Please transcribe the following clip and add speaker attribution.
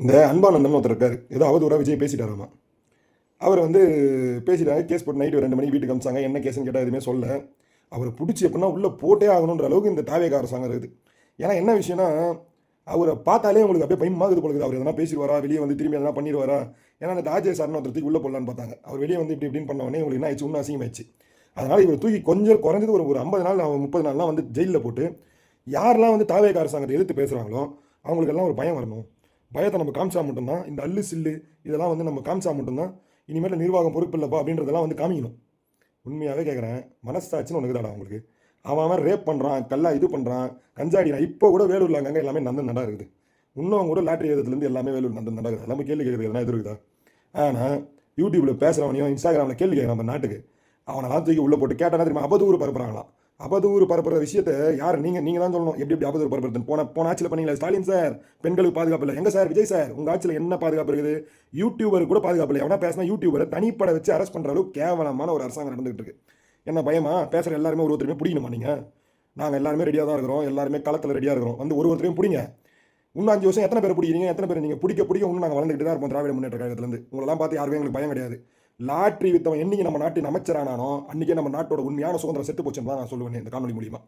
Speaker 1: இந்த அன்பானந்தன் ஒருத்தர் இருக்காரு, ஏதோ அவதூறாக விஜய் பேசிட்டாராமா. அவர் வந்து பேசிட்டாரு, கேஸ் போட்டு நைட்டு 2 மணிக்கு வீட்டுக்கு அமிச்சாங்க. என்ன கேஸ்ன்னு கேட்டால் எதுவுமே சொல்ல. அவரை பிடிச்சி எப்படின்னா உள்ளே போட்டே ஆகணுன்ற அளவுக்கு இந்த தாவேக அரசாங்கம் இருக்குது. ஏன்னா என்ன விஷயம்னா, அவரை பார்த்தாலே உங்களுக்கு அப்படியே பயமாகுது போல இருக்குது. அவர் எதனா பேசிடுவாரா, வெளியே வந்து திரும்பி எதனா பண்ணிடுவாரா. ஏன்னா அந்த ஆஜே சார்னு ஒருத்தர் தூக்கி உள்ளே போடலான்னு பார்த்தாங்க. அவர் வெளியே வந்து இப்படி இப்படின்னு பண்ண உடனே உங்களுக்கு என்ன ஆயிடுச்சு, இன்னும் அசிங்கமாயிடுச்சு. அதனால் இவர் தூக்கி கொஞ்சம் குறைஞ்சது ஒரு ஒரு 50 நாள் 30 நாள்லாம் வந்து ஜெயிலில் போட்டு யாரெல்லாம் வந்து தாவேக அரசாங்கத்தை எதிர்த்து பேசுகிறாங்களோ அவங்களுக்கெல்லாம் ஒரு பயம் வரணும். பயத்தை நம்ம காமிச்சா மட்டும்தான், இந்த அல்லு சில்லு இதெல்லாம் வந்து நம்ம காமிச்சா மட்டும்தான் இனிமேல் நிர்வாகம் பொறுப்பு இல்லைப்பா அப்படின்றதெல்லாம் வந்து காமிக்கணும். உண்மையாகவே கேட்குறேன், மனசாட்சின்னு ஒன்று தாடா அவங்களுக்கு. அவன் ரேப் பண்ணுறான், கல்லா இது பண்ணுறான், கஞ்சாடிறான். இப்போ கூட வேலூரில் அங்கங்கே எல்லாமே நந்தன் நடா இருக்குது. இன்னும் கூட லாட்ரி எழுதுலேருந்து எல்லாமே வேலூர் நந்தன் நடக்குது. எல்லாமே கேள்வி கேட்குறது எதனா எது இருக்குதா? ஆனால் யூடியூப்பில் பேசுகிறவனையும் இன்ஸ்டாகிராமில் கேள்வி கேட்குறான் நம்ம நாட்டுக்கு. அவனெல்லாம் தூக்கி உள்ளே போட்டு கேட்டானா தெரியுமா, அவதூறு பரப்புறாங்களாம். அவதூறு பரப்புற விஷயத்தை யார் நீங்கள் தான் சொல்லணும். எப்படி எப்படி அவதூறு பரப்புறது? போன ஆட்சியில் பண்ணீங்களா ஸ்டாலின் சார், பெண்களுக்கு பாதுகாப்பு இல்லை. எங்கே சார் விஜய் சார், உங்கள் ஆட்சியில் என்ன பாதுகாப்பு இருக்குது? யூடியூபர் கூட பாதுகாப்பு இல்லை. எவனா பேசினா யூடியூபரை தனிப்பட வச்சு அரெஸ்ட் பண்ணுற அளவுக்கு கேவலமான ஒரு அரசாங்கம் நடந்துகிட்டு இருக்கு. என்ன பயமா? பேசுகிற எல்லாருமே ஒருத்தருமே பிடிக்கணுமா நீங்கள்? நாங்கள் எல்லாருமே ரெடியாக தான் இருக்கிறோம், எல்லாருமே களத்தில் ரெடியாக இருக்கிறோம். வந்து ஒருத்தரையும் பிடிங்க. இன்னும் 5 வருஷம் எத்தனை பேர் பிடிக்கிறீங்க? எத்தனை பேர் நீங்கள் பிடிக்க பிடிக்க இன்னும் நாங்கள் வளர்ந்துக்கிட்டு தான் இருப்போம். திராவிட முன்னேற்ற கழகத்துலேருந்து உங்களெல்லாம் பார்த்து யாருமே எங்களுக்கு பயம் கிடையாது. லாட்ரி வித்தவன் என்னைக்கு நம்ம நாட்டின் அமைச்சரானானோ அன்றைக்கே நம்ம நாட்டோட உண்மையான சுதந்திரம் செத்து போச்சுன்னு தான் நான் சொல்லுவேன் இந்த காணொலி மூலியமாக.